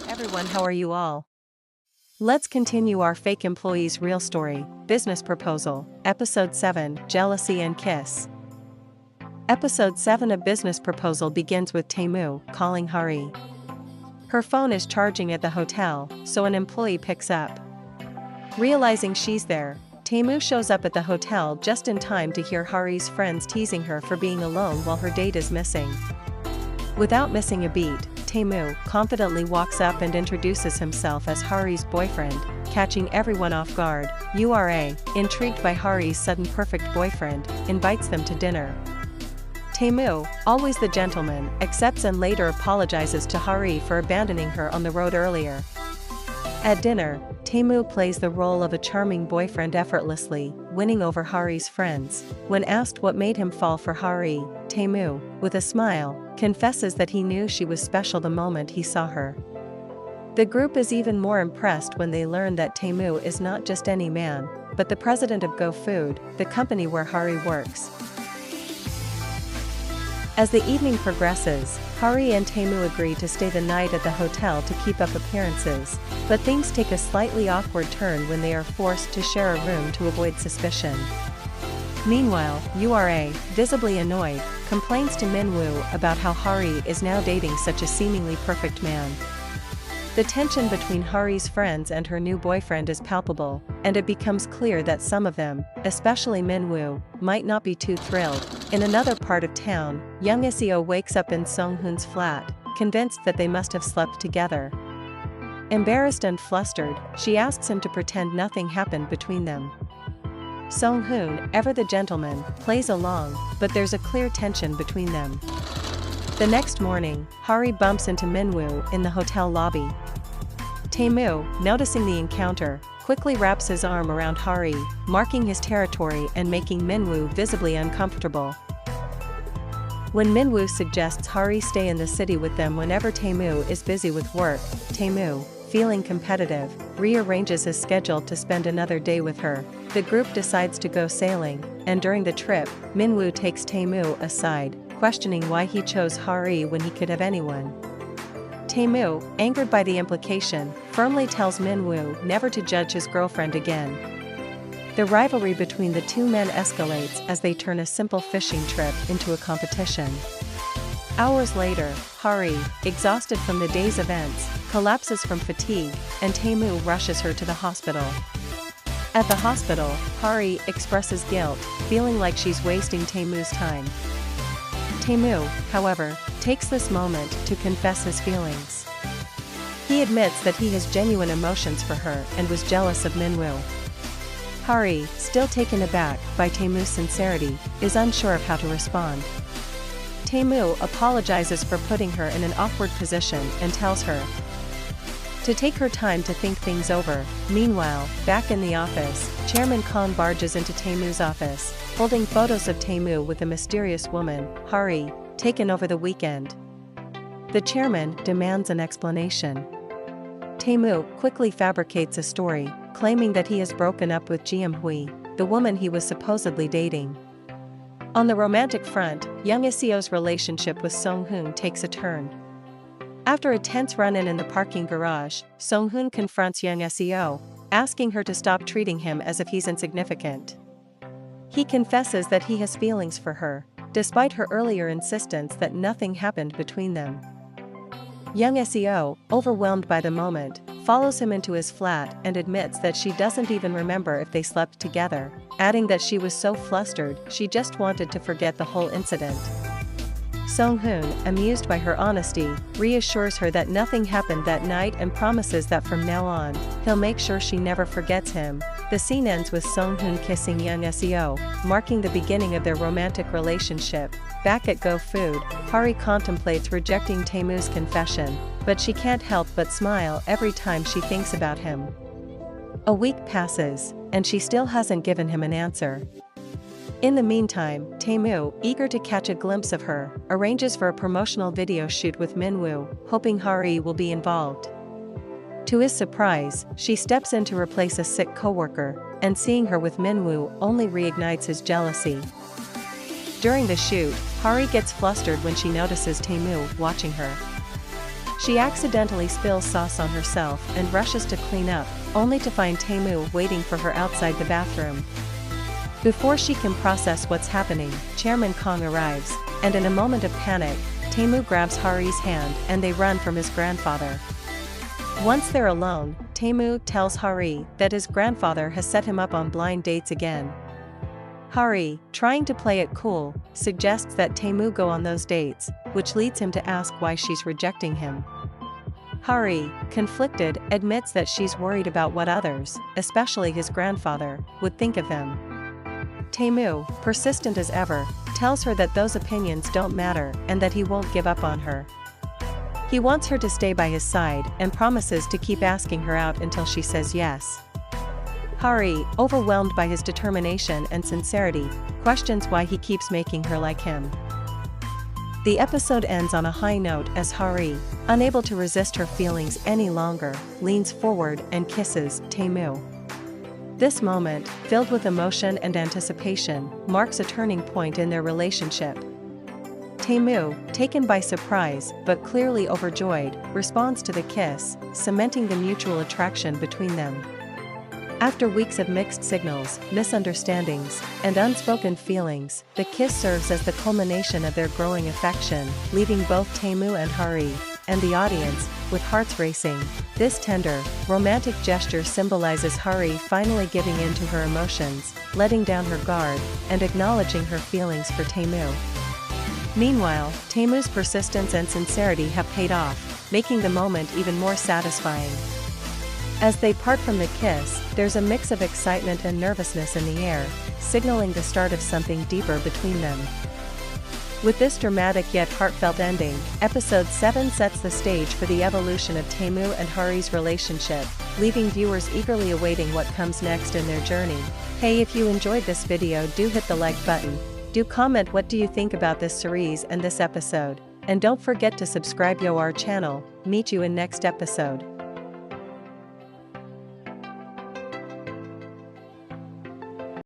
Everyone, how are you all? Let's continue our fake employee's real story, Business Proposal, Episode 7, Jealousy and Kiss. Episode 7 of Business Proposal begins with Taemu calling Hari. Her phone is charging at the hotel, so an employee picks up. Realizing she's there, Taemu shows up at the hotel just in time to hear Hari's friends teasing her for being alone while her date is missing. Without missing a beat, Taemu confidently walks up and introduces himself as Hari's boyfriend, catching everyone off guard. Ura, intrigued by Hari's sudden perfect boyfriend, invites them to dinner. Taemu, always the gentleman, accepts and later apologizes to Hari for abandoning her on the road earlier. At dinner, Taemu plays the role of a charming boyfriend effortlessly, winning over Hari's friends. When asked what made him fall for Hari, Taemu, with a smile, confesses that he knew she was special the moment he saw her. The group is even more impressed when they learn that Taemu is not just any man, but the president of Go Food, the company where Hari works. As the evening progresses, Hari and Taemu agree to stay the night at the hotel to keep up appearances, but things take a slightly awkward turn when they are forced to share a room to avoid suspicion. Meanwhile, Ura, visibly annoyed, complains to Minwoo about how Hari is now dating such a seemingly perfect man. The tension between Hari's friends and her new boyfriend is palpable, and it becomes clear that some of them, especially Minwoo, might not be too thrilled. In another part of town, young Iseo wakes up in Sung-hoon's flat, convinced that they must have slept together. Embarrassed and flustered, she asks him to pretend nothing happened between them. Sung-hoon, ever the gentleman, plays along, but there's a clear tension between them. The next morning, Hari bumps into Minwoo in the hotel lobby. Taemu, noticing the encounter, quickly wraps his arm around Hari, marking his territory and making Minwoo visibly uncomfortable. When Minwoo suggests Hari stay in the city with them whenever Taemu is busy with work, Taemu, feeling competitive, rearranges his schedule to spend another day with her. The group decides to go sailing, and during the trip, Minwoo takes Taemu aside, questioning why he chose Hari when he could have anyone. Taemu, angered by the implication, firmly tells Minwoo never to judge his girlfriend again. The rivalry between the two men escalates as they turn a simple fishing trip into a competition. Hours later, Hari, exhausted from the day's events, collapses from fatigue, and Taemu rushes her to the hospital. At the hospital, Hari expresses guilt, feeling like she's wasting Taemu's time. Taemu, however, takes this moment to confess his feelings. He admits that he has genuine emotions for her and was jealous of Minwoo. Hari, still taken aback by Taemu's sincerity, is unsure of how to respond. Taemu apologizes for putting her in an awkward position and tells her to take her time to think things over. Meanwhile, back in the office, Chairman Kong barges into Taemu's office, holding photos of Taemu with a mysterious woman, Hari, taken over the weekend. The chairman demands an explanation. Taemu quickly fabricates a story, claiming that he has broken up with Jiam-hui, the woman he was supposedly dating. On the romantic front, young Iseo's relationship with Sung-hoon takes a turn. After a tense run-in in the parking garage, Sung-hoon confronts young Iseo, asking her to stop treating him as if he's insignificant. He confesses that he has feelings for her, despite her earlier insistence that nothing happened between them. Young Iseo, overwhelmed by the moment, follows him into his flat and admits that she doesn't even remember if they slept together, adding that she was so flustered she just wanted to forget the whole incident. Sung-hoon, amused by her honesty, reassures her that nothing happened that night and promises that from now on, he'll make sure she never forgets him. The scene ends with Sung-hoon kissing young Iseo, marking the beginning of their romantic relationship. Back at Go Food, Hari contemplates rejecting Taemu's confession, but she can't help but smile every time she thinks about him. A week passes, and she still hasn't given him an answer. In the meantime, Taemu, eager to catch a glimpse of her, arranges for a promotional video shoot with Minwoo, hoping Hari will be involved. To his surprise, she steps in to replace a sick coworker, and seeing her with Minwoo only reignites his jealousy. During the shoot, Hari gets flustered when she notices Taemu watching her. She accidentally spills sauce on herself and rushes to clean up, only to find Taemu waiting for her outside the bathroom. Before she can process what's happening, Chairman Kong arrives, and in a moment of panic, Taemu grabs Hari's hand and they run from his grandfather. Once they're alone, Taemu tells Hari that his grandfather has set him up on blind dates again. Hari, trying to play it cool, suggests that Taemu go on those dates, which leads him to ask why she's rejecting him. Hari, conflicted, admits that she's worried about what others, especially his grandfather, would think of him. Taemu, persistent as ever, tells her that those opinions don't matter and that he won't give up on her. He wants her to stay by his side and promises to keep asking her out until she says yes. Hari, overwhelmed by his determination and sincerity, questions why he keeps making her like him. The episode ends on a high note as Hari, unable to resist her feelings any longer, leans forward and kisses Taemu. This moment, filled with emotion and anticipation, marks a turning point in their relationship. Taemu, taken by surprise but clearly overjoyed, responds to the kiss, cementing the mutual attraction between them. After weeks of mixed signals, misunderstandings, and unspoken feelings, the kiss serves as the culmination of their growing affection, leaving both Taemu and Hari, and the audience, with hearts racing. This tender, romantic gesture symbolizes Hari finally giving in to her emotions, letting down her guard, and acknowledging her feelings for Taemu. Meanwhile, Taemu's persistence and sincerity have paid off, making the moment even more satisfying. As they part from the kiss, there's a mix of excitement and nervousness in the air, signaling the start of something deeper between them. With this dramatic yet heartfelt ending, Episode 7 sets the stage for the evolution of Taemu and Hari's relationship, leaving viewers eagerly awaiting what comes next in their journey. Hey, if you enjoyed this video, do hit the like button, do comment what do you think about this series and this episode, and don't forget to subscribe to our channel. Meet you in next episode.